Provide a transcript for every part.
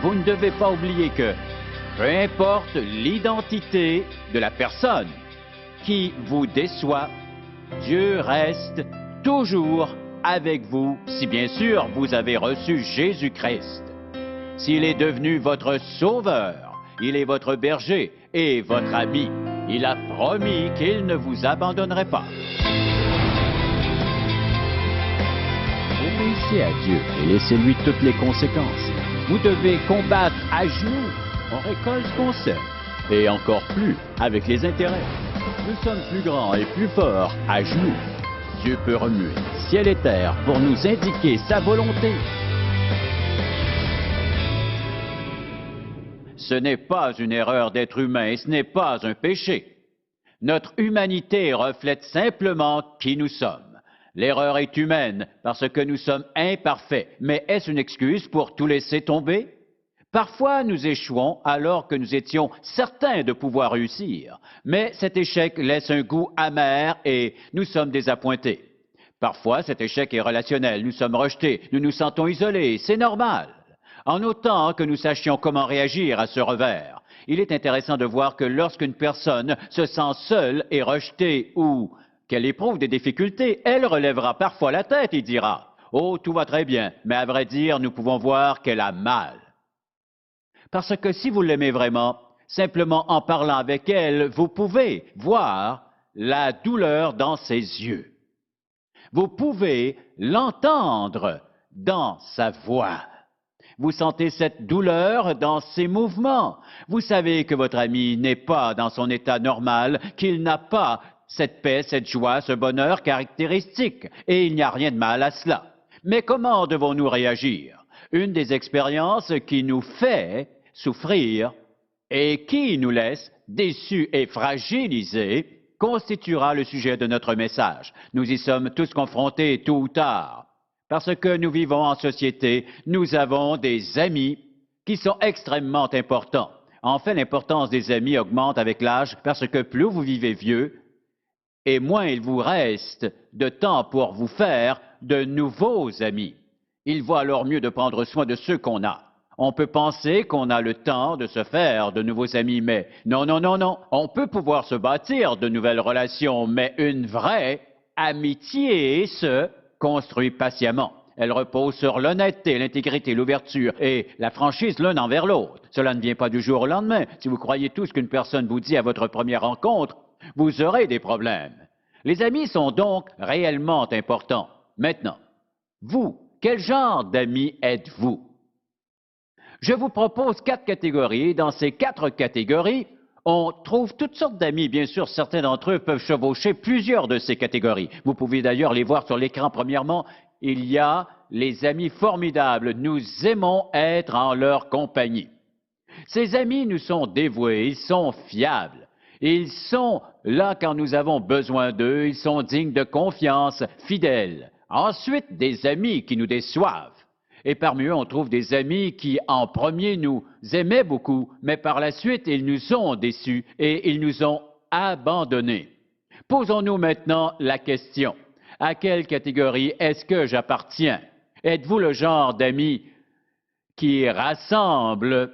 vous ne devez pas oublier que, peu importe l'identité de la personne qui vous déçoit, Dieu reste toujours avec vous si bien sûr vous avez reçu Jésus-Christ. S'il est devenu votre sauveur, il est votre berger et votre ami. Il a promis qu'il ne vous abandonnerait pas. Obéissez à Dieu et laissez-lui toutes les conséquences. Vous devez combattre à genoux. On récolte ce qu'on sème. Et encore plus avec les intérêts. Nous sommes plus grands et plus forts à genoux. Dieu peut remuer ciel et terre pour nous indiquer sa volonté. Ce n'est pas une erreur d'être humain et ce n'est pas un péché. Notre humanité reflète simplement qui nous sommes. L'erreur est humaine parce que nous sommes imparfaits. Mais est-ce une excuse pour tout laisser tomber? Parfois, nous échouons alors que nous étions certains de pouvoir réussir. Mais cet échec laisse un goût amer et nous sommes désappointés. Parfois, cet échec est relationnel. Nous sommes rejetés, nous nous sentons isolés. C'est normal. En autant que nous sachions comment réagir à ce revers, il est intéressant de voir que lorsqu'une personne se sent seule et rejetée ou qu'elle éprouve des difficultés, elle relèvera parfois la tête et dira « Oh, tout va très bien », mais à vrai dire, nous pouvons voir qu'elle a mal. Parce que si vous l'aimez vraiment, simplement en parlant avec elle, vous pouvez voir la douleur dans ses yeux. Vous pouvez l'entendre dans sa voix. Vous sentez cette douleur dans ses mouvements. Vous savez que votre ami n'est pas dans son état normal, qu'il n'a pas cette paix, cette joie, ce bonheur caractéristique. Et il n'y a rien de mal à cela. Mais comment devons-nous réagir? Une des expériences qui nous fait souffrir et qui nous laisse déçus et fragilisés constituera le sujet de notre message. Nous y sommes tous confrontés tôt ou tard. Parce que nous vivons en société, nous avons des amis qui sont extrêmement importants. En fait, l'importance des amis augmente avec l'âge parce que plus vous vivez vieux, et moins il vous reste de temps pour vous faire de nouveaux amis. Il vaut alors mieux de prendre soin de ceux qu'on a. On peut penser qu'on a le temps de se faire de nouveaux amis, mais non, non, non, non. On peut pouvoir se bâtir de nouvelles relations, mais une vraie amitié se construit patiemment. Elle repose sur l'honnêteté, l'intégrité, l'ouverture et la franchise l'un envers l'autre. Cela ne vient pas du jour au lendemain. Si vous croyez tout ce qu'une personne vous dit à votre première rencontre, vous aurez des problèmes. Les amis sont donc réellement importants. Maintenant, vous, quel genre d'amis êtes-vous? Je vous propose 4 catégories. Dans ces 4 catégories, on trouve toutes sortes d'amis. Bien sûr, certains d'entre eux peuvent chevaucher plusieurs de ces catégories. Vous pouvez d'ailleurs les voir sur l'écran. Premièrement, il y a les amis formidables. Nous aimons être en leur compagnie. Ces amis nous sont dévoués, ils sont fiables. Ils sont là quand nous avons besoin d'eux, ils sont dignes de confiance, fidèles. Ensuite, des amis qui nous déçoivent. Et parmi eux, on trouve des amis qui, en premier, nous aimaient beaucoup, mais par la suite, ils nous ont déçus et ils nous ont abandonnés. Posons-nous maintenant la question. À quelle catégorie est-ce que j'appartiens? Êtes-vous le genre d'amis qui rassemble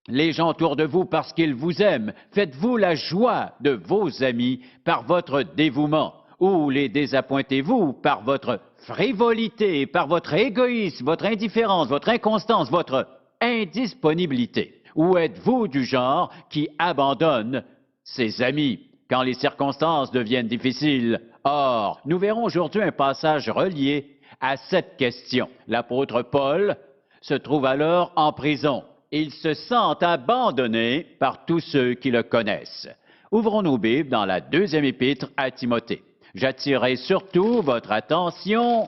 les gens autour de vous parce qu'ils vous aiment? Faites-vous la joie de vos amis par votre dévouement? Ou les désappointez-vous par votre frivolité, par votre égoïsme, votre indifférence, votre inconstance, votre indisponibilité? Ou êtes-vous du genre qui abandonne ses amis quand les circonstances deviennent difficiles? Or, nous verrons aujourd'hui un passage relié à cette question. L'apôtre Paul se trouve alors en prison. Il se sent abandonné par tous ceux qui le connaissent. Ouvrons nos Bibles dans la 2e épître à Timothée. J'attirerai surtout votre attention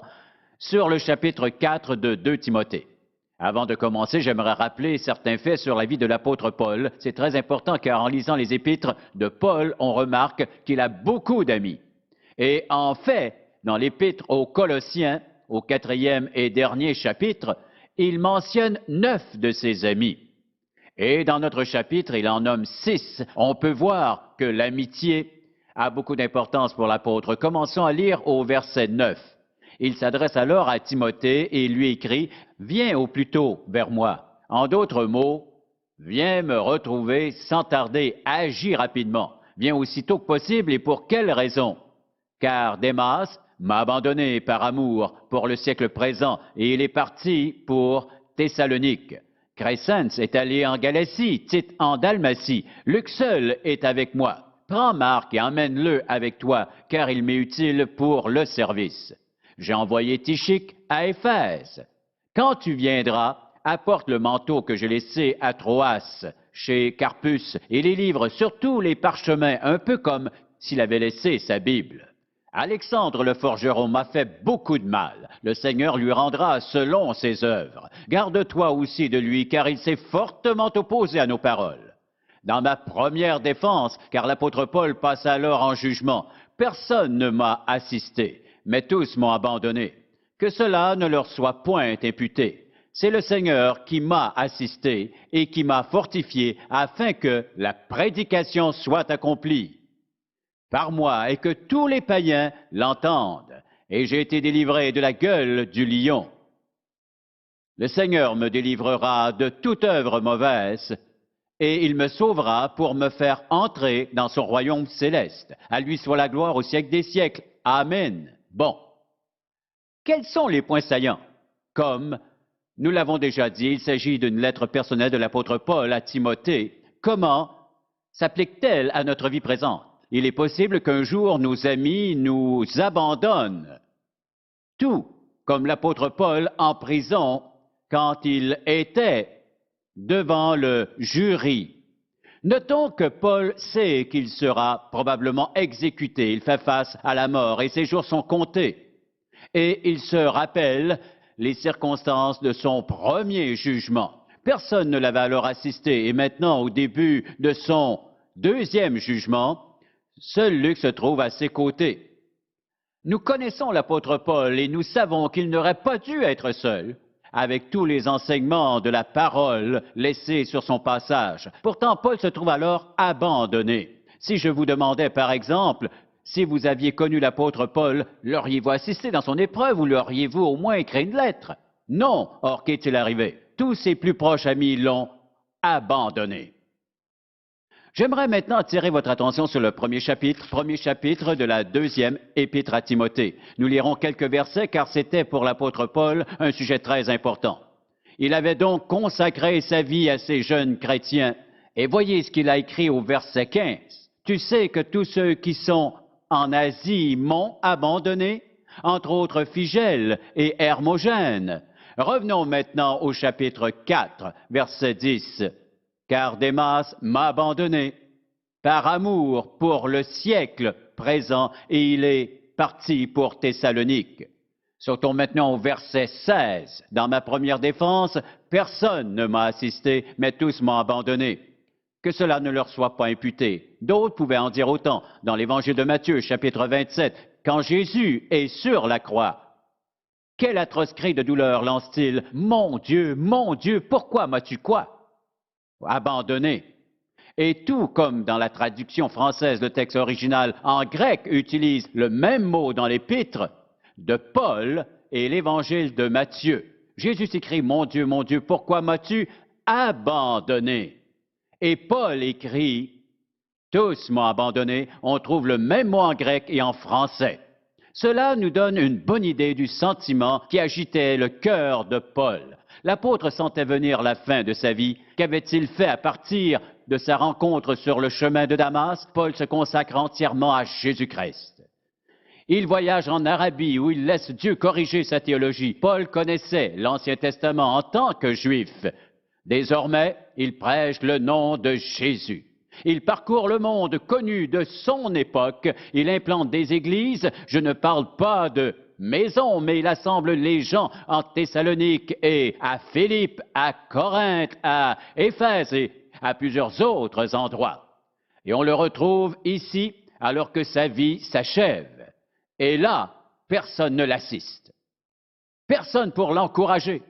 sur le chapitre 4 de 2 Timothée. Avant de commencer, j'aimerais rappeler certains faits sur la vie de l'apôtre Paul. C'est très important car en lisant les épîtres de Paul, on remarque qu'il a beaucoup d'amis. Et en fait, dans l'épître aux Colossiens, au 4e et dernier chapitre, il mentionne 9 de ses amis. Et dans notre chapitre, il en nomme 6. On peut voir que l'amitié a beaucoup d'importance pour l'apôtre. Commençons à lire au verset 9. Il s'adresse alors à Timothée et lui écrit « Viens au plus tôt vers moi, En d'autres mots, viens me retrouver sans tarder, agis rapidement, viens aussitôt que possible et pour quelle raison? Car Démas m'a abandonné par amour pour le siècle présent et il est parti pour Thessalonique. Crescens est allé en Galatie, Tite en Dalmatie, Luc seul est avec moi. Prends Marc et emmène-le avec toi, car il m'est utile pour le service. J'ai envoyé Tychique à Éphèse. Quand tu viendras, apporte le manteau que j'ai laissé à Troas, chez Carpus, et les livres, surtout les parchemins, un peu comme s'il avait laissé sa Bible. Alexandre le forgeron m'a fait beaucoup de mal. Le Seigneur lui rendra selon ses œuvres. Garde-toi aussi de lui, car il s'est fortement opposé à nos paroles. Dans ma première défense, car l'apôtre Paul passe alors en jugement, personne ne m'a assisté, mais tous m'ont abandonné. Que cela ne leur soit point imputé. C'est le Seigneur qui m'a assisté et qui m'a fortifié afin que la prédication soit accomplie par moi et que tous les païens l'entendent. Et j'ai été délivré de la gueule du lion. Le Seigneur me délivrera de toute œuvre mauvaise et il me sauvera pour me faire entrer dans son royaume céleste. À lui soit la gloire au siècle des siècles. Amen. Bon. Quels sont les points saillants? Comme nous l'avons déjà dit, il s'agit d'une lettre personnelle de l'apôtre Paul à Timothée. Comment s'applique-t-elle à notre vie présente? Il est possible qu'un jour nos amis nous abandonnent. Tout comme l'apôtre Paul en prison quand il était devant le jury. Notons que Paul sait qu'il sera probablement exécuté. Il fait face à la mort et ses jours sont comptés. Et il se rappelle les circonstances de son premier jugement. Personne ne l'avait alors assisté et maintenant, au début de son deuxième jugement, seul Luc se trouve à ses côtés. Nous connaissons l'apôtre Paul et nous savons qu'il n'aurait pas dû être seul avec tous les enseignements de la parole laissés sur son passage. Pourtant, Paul se trouve alors abandonné. Si je vous demandais, par exemple, si vous aviez connu l'apôtre Paul, l'auriez-vous assisté dans son épreuve ou l'auriez-vous au moins écrit une lettre? Non. Or, qu'est-il arrivé? Tous ses plus proches amis l'ont abandonné. J'aimerais maintenant attirer votre attention sur le premier chapitre de la deuxième épître à Timothée. Nous lirons quelques versets car c'était pour l'apôtre Paul un sujet très important. Il avait donc consacré sa vie à ces jeunes chrétiens. Et voyez ce qu'il a écrit au verset 15. Tu sais que tous ceux qui sont en Asie m'ont abandonné, entre autres Phygèle et Hermogène. Revenons maintenant au chapitre 4, verset 10. Car Démas m'a abandonné par amour pour le siècle présent et il est parti pour Thessalonique. Sautons maintenant au verset 16. Dans ma première défense, personne ne m'a assisté, mais tous m'ont abandonné. Que cela ne leur soit pas imputé. D'autres pouvaient en dire autant. Dans l'évangile de Matthieu, chapitre 27, quand Jésus est sur la croix, quel atroce cri de douleur lance-t-il? Mon Dieu, pourquoi m'as-tu quoi? Abandonné. Et tout comme dans la traduction française, le texte original en grec utilise le même mot dans l'épître de Paul et l'évangile de Matthieu. Jésus s'écrit, mon Dieu, pourquoi m'as-tu abandonné? Et Paul écrit, tous m'ont abandonné. On trouve le même mot en grec et en français. Cela nous donne une bonne idée du sentiment qui agitait le cœur de Paul. L'apôtre sentait venir la fin de sa vie. Qu'avait-il fait à partir de sa rencontre sur le chemin de Damas? Paul se consacre entièrement à Jésus-Christ. Il voyage en Arabie où il laisse Dieu corriger sa théologie. Paul connaissait l'Ancien Testament en tant que juif. Désormais, il prêche le nom de Jésus. Il parcourt le monde connu de son époque. Il implante des églises. Je ne parle pas de maison, mais il assemble les gens en Thessalonique et à Philippe, à Corinthe, à Éphèse et à plusieurs autres endroits. Et on le retrouve ici alors que sa vie s'achève. Et là, personne ne l'assiste. Personne pour l'encourager.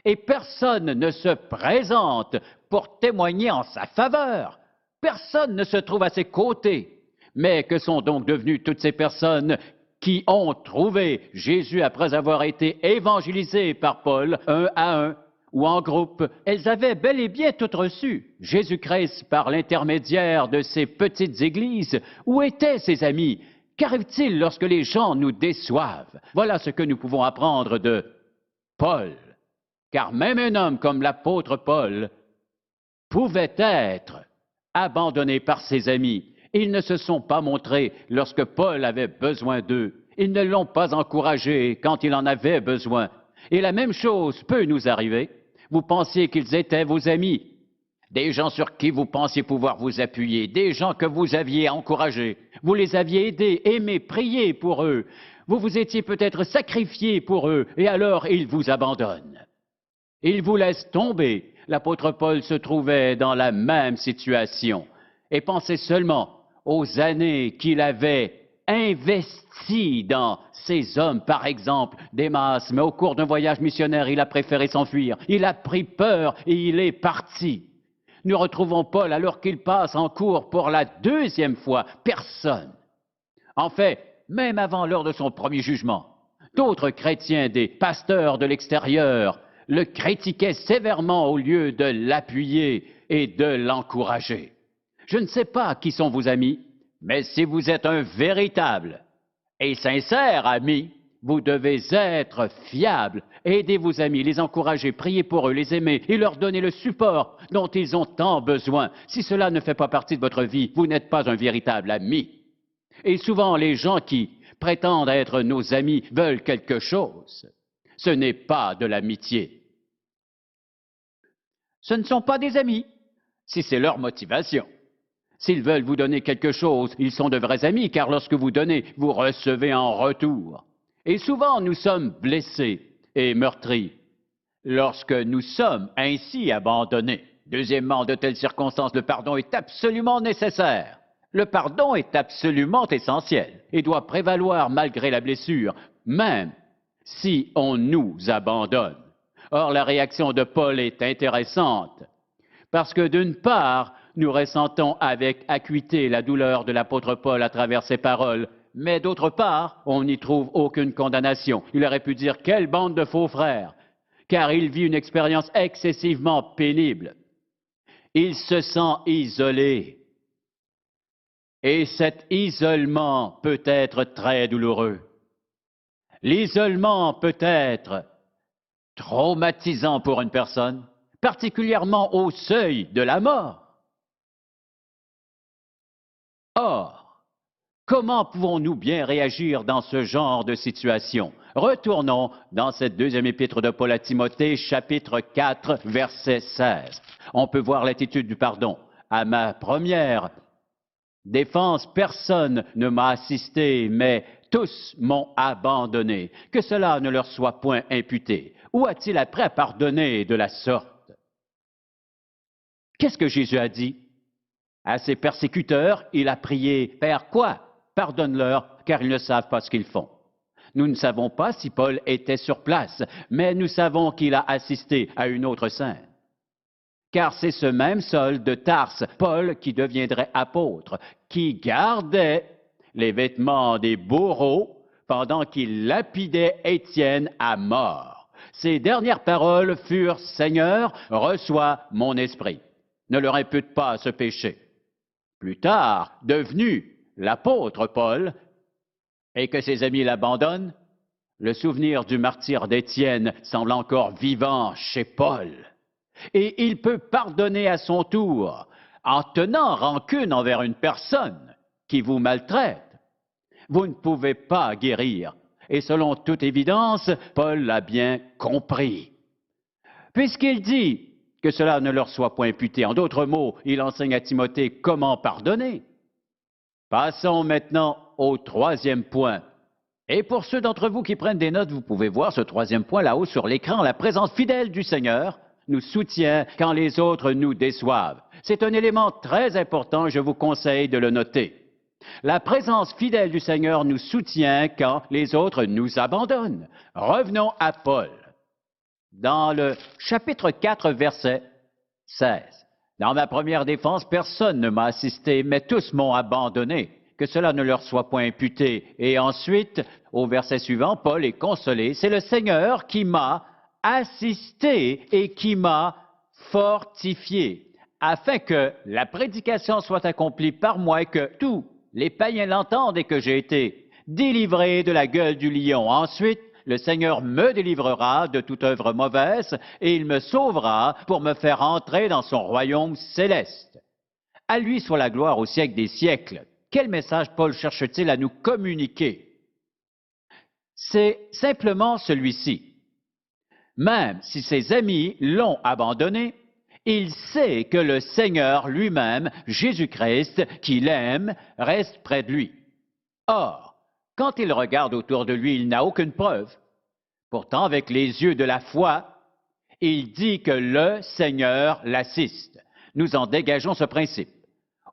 Et personne ne se présente pour témoigner en sa faveur. Personne ne se trouve à ses côtés. Mais que sont donc devenues toutes ces personnes qui ont trouvé Jésus après avoir été évangélisés par Paul un à un? ou en groupe, elles avaient bel et bien toutes reçu Jésus-Christ par l'intermédiaire de ces petites églises. Où étaient ses amis? Qu'arrive-t-il lorsque les gens nous déçoivent? Voilà ce que nous pouvons apprendre de Paul. Car même un homme comme l'apôtre Paul pouvait être abandonné par ses amis. Ils ne se sont pas montrés lorsque Paul avait besoin d'eux. Ils ne l'ont pas encouragé quand il en avait besoin. Et la même chose peut nous arriver. Vous pensiez qu'ils étaient vos amis, des gens sur qui vous pensiez pouvoir vous appuyer, des gens que vous aviez encouragés. Vous les aviez aidés, aimés, priés pour eux. Vous vous étiez peut-être sacrifiés pour eux, et alors ils vous abandonnent. Ils vous laissent tomber. L'apôtre Paul se trouvait dans la même situation. Et pensez seulement aux années qu'il avait investi dans ces hommes, par exemple, Démas, mais au cours d'un voyage missionnaire, il a préféré s'enfuir. Il a pris peur et il est parti. Nous retrouvons Paul alors qu'il passe en cours pour la deuxième fois. Personne. En fait, même avant l'heure de son premier jugement, d'autres chrétiens, des pasteurs de l'extérieur, le critiquaient sévèrement au lieu de l'appuyer et de l'encourager. Je ne sais pas qui sont vos amis, mais si vous êtes un véritable et sincère ami, vous devez être fiable. Aidez vos amis, les encourager, priez pour eux, les aimer et leur donner le support dont ils ont tant besoin. Si cela ne fait pas partie de votre vie, vous n'êtes pas un véritable ami. Et souvent, les gens qui prétendent être nos amis veulent quelque chose. Ce n'est pas de l'amitié. Ce ne sont pas des amis, si c'est leur motivation. S'ils veulent vous donner quelque chose, ils sont de vrais amis, car lorsque vous donnez, vous recevez en retour. Et souvent, nous sommes blessés et meurtris lorsque nous sommes ainsi abandonnés. Deuxièmement, de telles circonstances, le pardon est absolument nécessaire. Le pardon est absolument essentiel et doit prévaloir malgré la blessure, même si on nous abandonne. Or, la réaction de Paul est intéressante, parce que d'une part, nous ressentons avec acuité la douleur de l'apôtre Paul à travers ses paroles, mais d'autre part, on n'y trouve aucune condamnation. Il aurait pu dire « quelle bande de faux frères », car il vit une expérience excessivement pénible. Il se sent isolé. Et cet isolement peut être très douloureux. L'isolement peut être traumatisant pour une personne, particulièrement au seuil de la mort. Or, comment pouvons-nous bien réagir dans ce genre de situation? Retournons dans cette deuxième épître de Paul à Timothée, chapitre 4, verset 16. On peut voir l'attitude du pardon. À ma première défense, personne ne m'a assisté, mais tous m'ont abandonné. Que cela ne leur soit point imputé. Où a-t-il appris à pardonner de la sorte? Qu'est-ce que Jésus a dit? À ses persécuteurs, il a prié, « Père, quoi? Pardonne-leur, car ils ne savent pas ce qu'ils font. » Nous ne savons pas si Paul était sur place, mais nous savons qu'il a assisté à une autre scène. Car c'est ce même Saul de Tarse, Paul, qui deviendrait apôtre, qui gardait les vêtements des bourreaux pendant qu'il lapidait Étienne à mort. Ses dernières paroles furent « Seigneur, reçois mon esprit. » Ne leur impute pas ce péché. Plus tard, devenu l'apôtre Paul, et que ses amis l'abandonnent, le souvenir du martyre d'Étienne semble encore vivant chez Paul. Et il peut pardonner à son tour en tenant rancune envers une personne qui vous maltraite. Vous ne pouvez pas guérir. Et selon toute évidence, Paul l'a bien compris. Puisqu'il dit que cela ne leur soit point imputé. En d'autres mots, il enseigne à Timothée comment pardonner. Passons maintenant au troisième point. Et pour ceux d'entre vous qui prennent des notes, vous pouvez voir ce troisième point là-haut sur l'écran. La présence fidèle du Seigneur nous soutient quand les autres nous déçoivent. C'est un élément très important, je vous conseille de le noter. La présence fidèle du Seigneur nous soutient quand les autres nous abandonnent. Revenons à Paul. Dans le chapitre 4, verset 16. Dans ma première défense, personne ne m'a assisté, mais tous m'ont abandonné. Que cela ne leur soit point imputé. Et ensuite, au verset suivant, Paul est consolé. C'est le Seigneur qui m'a assisté et qui m'a fortifié, afin que la prédication soit accomplie par moi et que tous les païens l'entendent et que j'ai été délivré de la gueule du lion. Ensuite, le Seigneur me délivrera de toute œuvre mauvaise et il me sauvera pour me faire entrer dans son royaume céleste. À lui soit la gloire au siècle des siècles. Quel message Paul cherche-t-il à nous communiquer? C'est simplement celui-ci. Même si ses amis l'ont abandonné, il sait que le Seigneur lui-même, Jésus-Christ, qu'il aime, reste près de lui. Or, quand il regarde autour de lui, il n'a aucune preuve. Pourtant, avec les yeux de la foi, il dit que le Seigneur l'assiste. Nous en dégageons ce principe.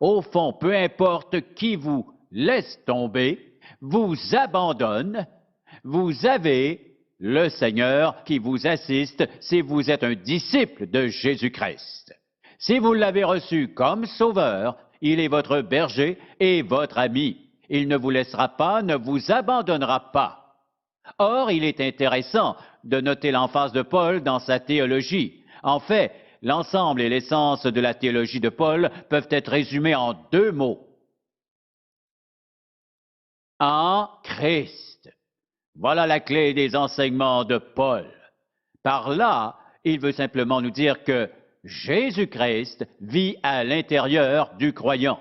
Au fond, peu importe qui vous laisse tomber, vous abandonne, vous avez le Seigneur qui vous assiste si vous êtes un disciple de Jésus-Christ. Si vous l'avez reçu comme sauveur, il est votre berger et votre ami. Il ne vous laissera pas, ne vous abandonnera pas. Or, il est intéressant de noter l'emphase de Paul dans sa théologie. En fait, l'ensemble et l'essence de la théologie de Paul peuvent être résumés en deux mots. En Christ. Voilà la clé des enseignements de Paul. Par là, il veut simplement nous dire que Jésus-Christ vit à l'intérieur du croyant.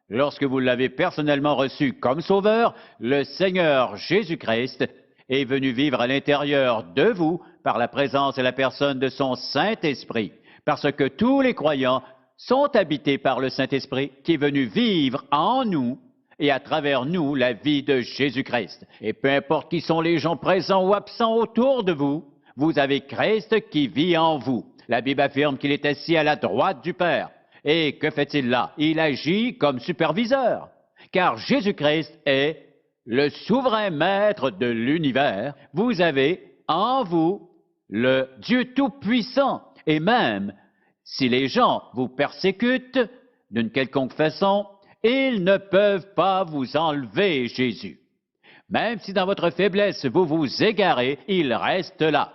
Lorsque vous l'avez personnellement reçu comme sauveur, le Seigneur Jésus-Christ est venu vivre à l'intérieur de vous par la présence et la personne de son Saint-Esprit, parce que tous les croyants sont habités par le Saint-Esprit qui est venu vivre en nous et à travers nous la vie de Jésus-Christ. Et peu importe qui sont les gens présents ou absents autour de vous, vous avez Christ qui vit en vous. La Bible affirme qu'il est assis à la droite du Père. Et que fait-il là? Il agit comme superviseur, car Jésus-Christ est le souverain maître de l'univers. Vous avez en vous le Dieu Tout-Puissant. Et même si les gens vous persécutent d'une quelconque façon, ils ne peuvent pas vous enlever Jésus. Même si dans votre faiblesse vous vous égarez, il reste là.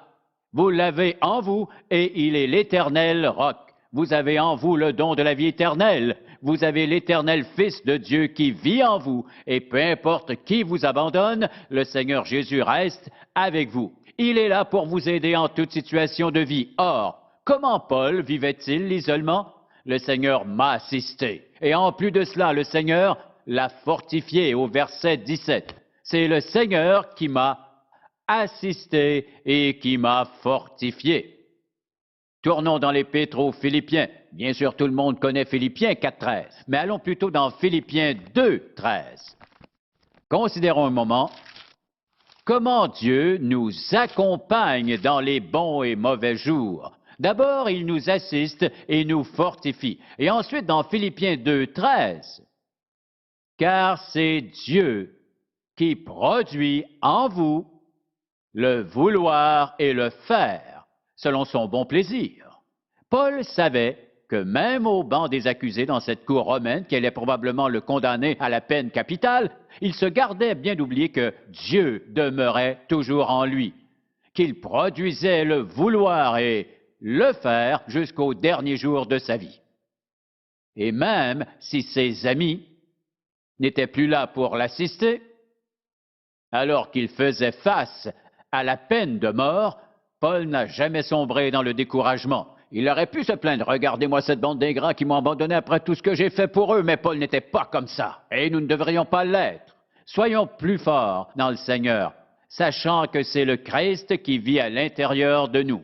Vous l'avez en vous et il est l'éternel roc. Vous avez en vous le don de la vie éternelle. Vous avez l'éternel Fils de Dieu qui vit en vous. Et peu importe qui vous abandonne, le Seigneur Jésus reste avec vous. Il est là pour vous aider en toute situation de vie. Or, comment Paul vivait-il l'isolement? Le Seigneur m'a assisté. Et en plus de cela, le Seigneur l'a fortifié au verset 17. C'est le Seigneur qui m'a assisté et qui m'a fortifié. Tournons dans l'Épître aux Philippiens. Bien sûr, tout le monde connaît Philippiens 4.13, mais allons plutôt dans Philippiens 2.13. Considérons un moment comment Dieu nous accompagne dans les bons et mauvais jours. D'abord, il nous assiste et nous fortifie. Et ensuite, dans Philippiens 2.13, car c'est Dieu qui produit en vous le vouloir et le faire, selon son bon plaisir. Paul savait que même au banc des accusés dans cette cour romaine, qui allait probablement le condamner à la peine capitale, il se gardait bien d'oublier que Dieu demeurait toujours en lui, qu'il produisait le vouloir et le faire jusqu'au dernier jour de sa vie. Et même si ses amis n'étaient plus là pour l'assister, alors qu'il faisait face à la peine de mort, Paul n'a jamais sombré dans le découragement. Il aurait pu se plaindre, « Regardez-moi cette bande d'ingrats qui m'ont abandonné après tout ce que j'ai fait pour eux », mais Paul n'était pas comme ça, et nous ne devrions pas l'être. Soyons plus forts dans le Seigneur, sachant que c'est le Christ qui vit à l'intérieur de nous.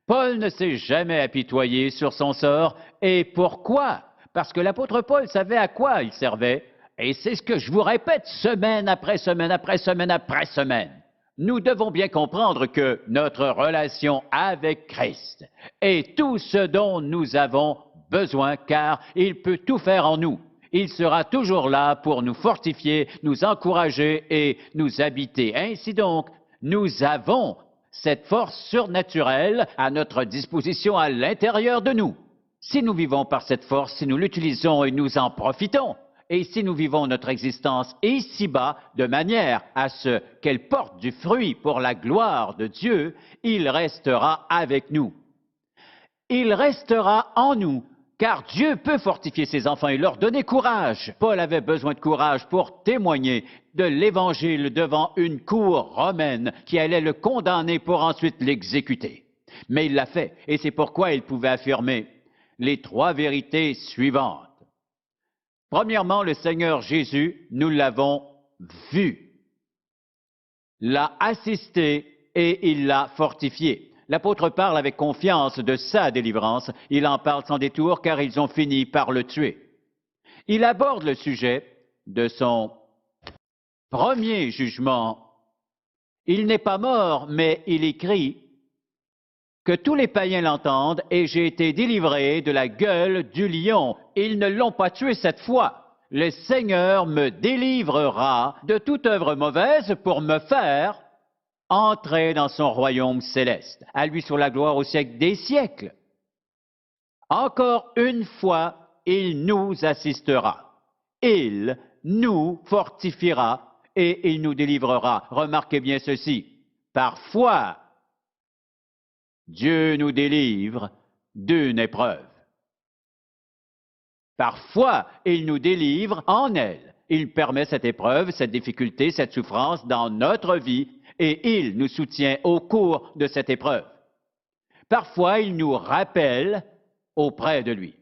Paul ne s'est jamais apitoyé sur son sort. Et pourquoi? Parce que l'apôtre Paul savait à quoi il servait. Et c'est ce que je vous répète semaine après semaine après semaine après semaine. Nous devons bien comprendre que notre relation avec Christ est tout ce dont nous avons besoin, car il peut tout faire en nous. Il sera toujours là pour nous fortifier, nous encourager et nous habiter. Ainsi donc, nous avons cette force surnaturelle à notre disposition à l'intérieur de nous. Si nous vivons par cette force, si nous l'utilisons et nous en profitons, Et si nous vivons notre existence ici-bas de manière à ce qu'elle porte du fruit pour la gloire de Dieu, il restera avec nous. Il restera en nous, car Dieu peut fortifier ses enfants et leur donner courage. Paul avait besoin de courage pour témoigner de l'Évangile devant une cour romaine qui allait le condamner pour ensuite l'exécuter. Mais il l'a fait, et c'est pourquoi il pouvait affirmer les 3 vérités suivantes. Premièrement, le Seigneur Jésus, nous l'avons vu, l'a assisté et il l'a fortifié. L'apôtre parle avec confiance de sa délivrance. Il en parle sans détour car ils ont fini par le tuer. Il aborde le sujet de son premier jugement. Il n'est pas mort, mais il écrit que tous les païens l'entendent et j'ai été délivré de la gueule du lion. Ils ne l'ont pas tué cette fois. Le Seigneur me délivrera de toute œuvre mauvaise pour me faire entrer dans son royaume céleste. À lui soit la gloire au siècle des siècles. Encore une fois, il nous assistera. Il nous fortifiera et il nous délivrera. Remarquez bien ceci. Parfois, Dieu nous délivre d'une épreuve. Parfois, il nous délivre en elle. Il permet cette épreuve, cette difficulté, cette souffrance dans notre vie et il nous soutient au cours de cette épreuve. Parfois, il nous rappelle auprès de lui.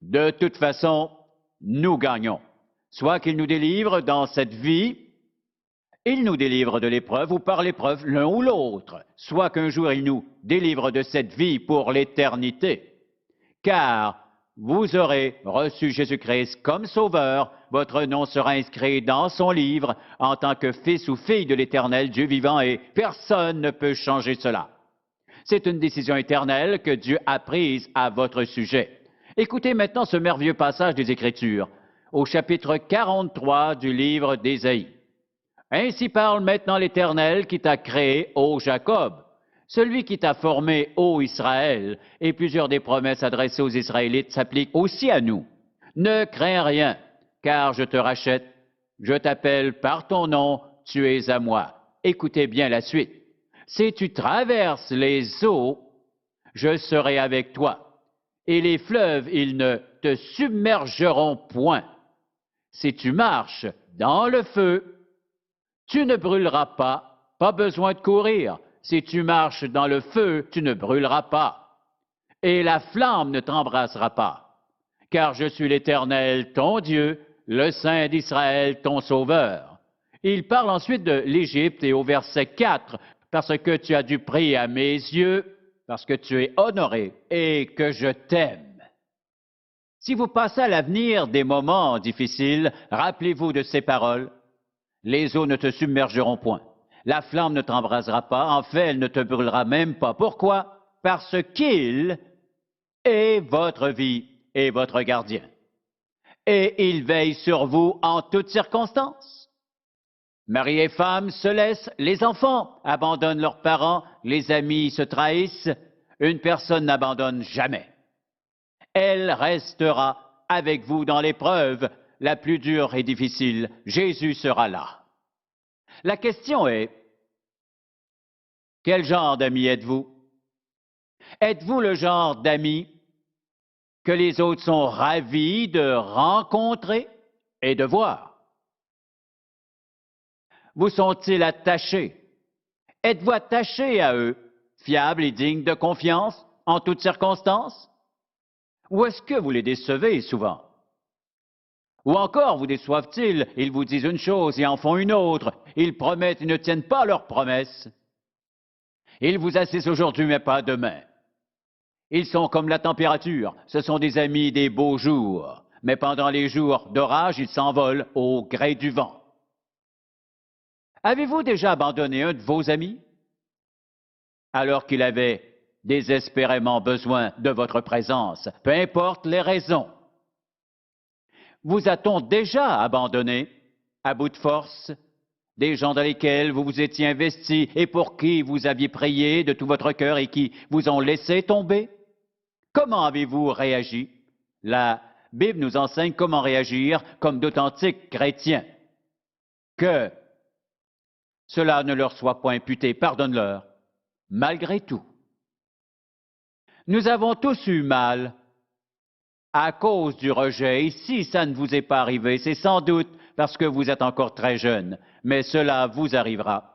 De toute façon, nous gagnons. Soit qu'il nous délivre dans cette vie, il nous délivre de l'épreuve ou par l'épreuve, l'un ou l'autre. Soit qu'un jour il nous délivre de cette vie pour l'éternité. Car vous aurez reçu Jésus-Christ comme Sauveur, votre nom sera inscrit dans son livre en tant que fils ou fille de l'Éternel Dieu vivant et personne ne peut changer cela. C'est une décision éternelle que Dieu a prise à votre sujet. Écoutez maintenant ce merveilleux passage des Écritures, au chapitre 43 du livre d'Ésaïe. Ainsi parle maintenant l'Éternel qui t'a créé, ô Jacob, celui qui t'a formé, ô Israël, et plusieurs des promesses adressées aux Israélites s'appliquent aussi à nous. Ne crains rien, car je te rachète, je t'appelle par ton nom, tu es à moi. Écoutez bien la suite. Si tu traverses les eaux, je serai avec toi, et les fleuves, ils ne te submergeront point. Si tu marches dans le feu, tu ne brûleras pas besoin de courir. Si tu marches dans le feu, tu ne brûleras pas. Et la flamme ne t'embrassera pas. Car je suis l'Éternel, ton Dieu, le Saint d'Israël, ton Sauveur. Il parle ensuite de l'Égypte et au verset 4, parce que tu as du prix à mes yeux, parce que tu es honoré et que je t'aime. Si vous passez à l'avenir des moments difficiles, rappelez-vous de ces paroles. Les eaux ne te submergeront point. La flamme ne t'embrasera pas. En fait, elle ne te brûlera même pas. Pourquoi? Parce qu'il est votre vie et votre gardien. Et il veille sur vous en toutes circonstances. Mari et femme se laissent, les enfants abandonnent leurs parents, les amis se trahissent. Une personne n'abandonne jamais. Elle restera avec vous dans l'épreuve la plus dure et difficile. Jésus sera là. La question est, quel genre d'ami êtes-vous? Êtes-vous le genre d'ami que les autres sont ravis de rencontrer et de voir? Vous sont-ils attachés? Êtes-vous attaché à eux, fiable et digne de confiance en toutes circonstances? Ou est-ce que vous les décevez souvent? Ou encore vous déçoivent-ils? Ils vous disent une chose et en font une autre. Ils promettent et ne tiennent pas leurs promesses. Ils vous assistent aujourd'hui mais pas demain. Ils sont comme la température. Ce sont des amis des beaux jours. Mais pendant les jours d'orage, ils s'envolent au gré du vent. Avez-vous déjà abandonné un de vos amis alors qu'il avait désespérément besoin de votre présence, peu importe les raisons? Vous a-t-on déjà abandonné, à bout de force, des gens dans lesquels vous vous étiez investi et pour qui vous aviez prié de tout votre cœur et qui vous ont laissé tomber? Comment avez-vous réagi? La Bible nous enseigne comment réagir comme d'authentiques chrétiens. Que cela ne leur soit point imputé, pardonne-leur, malgré tout. Nous avons tous eu mal à cause du rejet. Et si ça ne vous est pas arrivé, c'est sans doute parce que vous êtes encore très jeune, mais cela vous arrivera.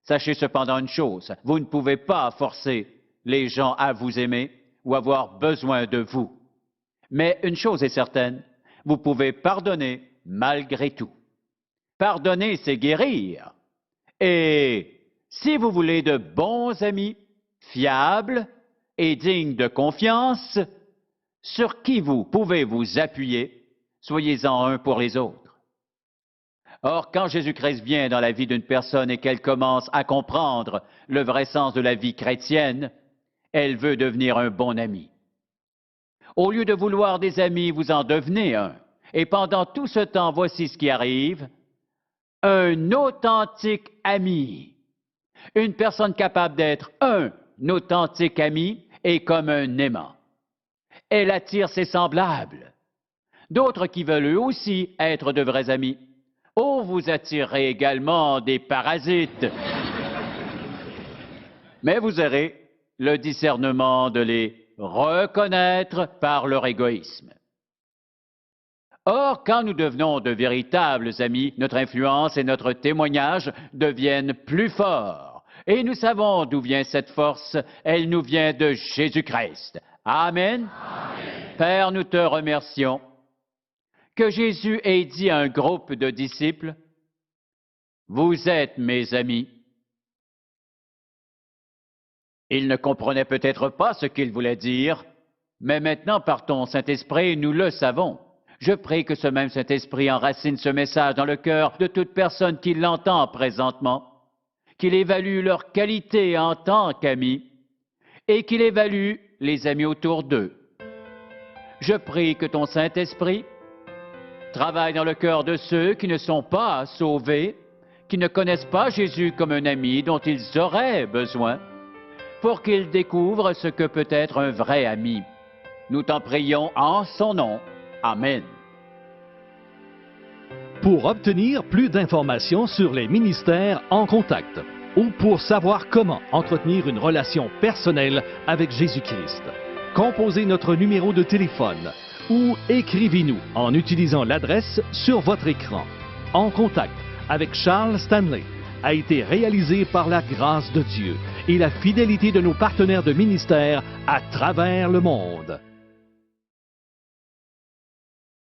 Sachez cependant une chose, vous ne pouvez pas forcer les gens à vous aimer ou avoir besoin de vous. Mais une chose est certaine, vous pouvez pardonner malgré tout. Pardonner, c'est guérir. Et si vous voulez de bons amis, fiables et dignes de confiance, sur qui vous pouvez vous appuyer, soyez-en un pour les autres. Or, quand Jésus-Christ vient dans la vie d'une personne et qu'elle commence à comprendre le vrai sens de la vie chrétienne, elle veut devenir un bon ami. Au lieu de vouloir des amis, vous en devenez un. Et pendant tout ce temps, voici ce qui arrive. Un authentique ami. Une personne capable d'être un authentique ami est comme un aimant. Elle attire ses semblables. D'autres qui veulent eux aussi être de vrais amis. Oh, vous attirez également des parasites. Mais vous aurez le discernement de les reconnaître par leur égoïsme. Or, quand nous devenons de véritables amis, notre influence et notre témoignage deviennent plus forts. Et nous savons d'où vient cette force. Elle nous vient de Jésus-Christ. Amen. Amen. Père, nous te remercions que Jésus ait dit à un groupe de disciples, « Vous êtes mes amis ». Ils ne comprenaient peut-être pas ce qu'il voulait dire, mais maintenant, par ton Saint-Esprit, nous le savons. Je prie que ce même Saint-Esprit enracine ce message dans le cœur de toute personne qui l'entend présentement, qu'il évalue leur qualité en tant qu'amis et qu'il évalue les amis autour d'eux. Je prie que ton Saint-Esprit travaille dans le cœur de ceux qui ne sont pas sauvés, qui ne connaissent pas Jésus comme un ami dont ils auraient besoin, pour qu'ils découvrent ce que peut être un vrai ami. Nous t'en prions en son nom. Amen. Pour obtenir plus d'informations sur les ministères en contact ou pour savoir comment entretenir une relation personnelle avec Jésus-Christ, composez notre numéro de téléphone ou écrivez-nous en utilisant l'adresse sur votre écran. En contact avec Charles Stanley a été réalisé par la grâce de Dieu et la fidélité de nos partenaires de ministère à travers le monde.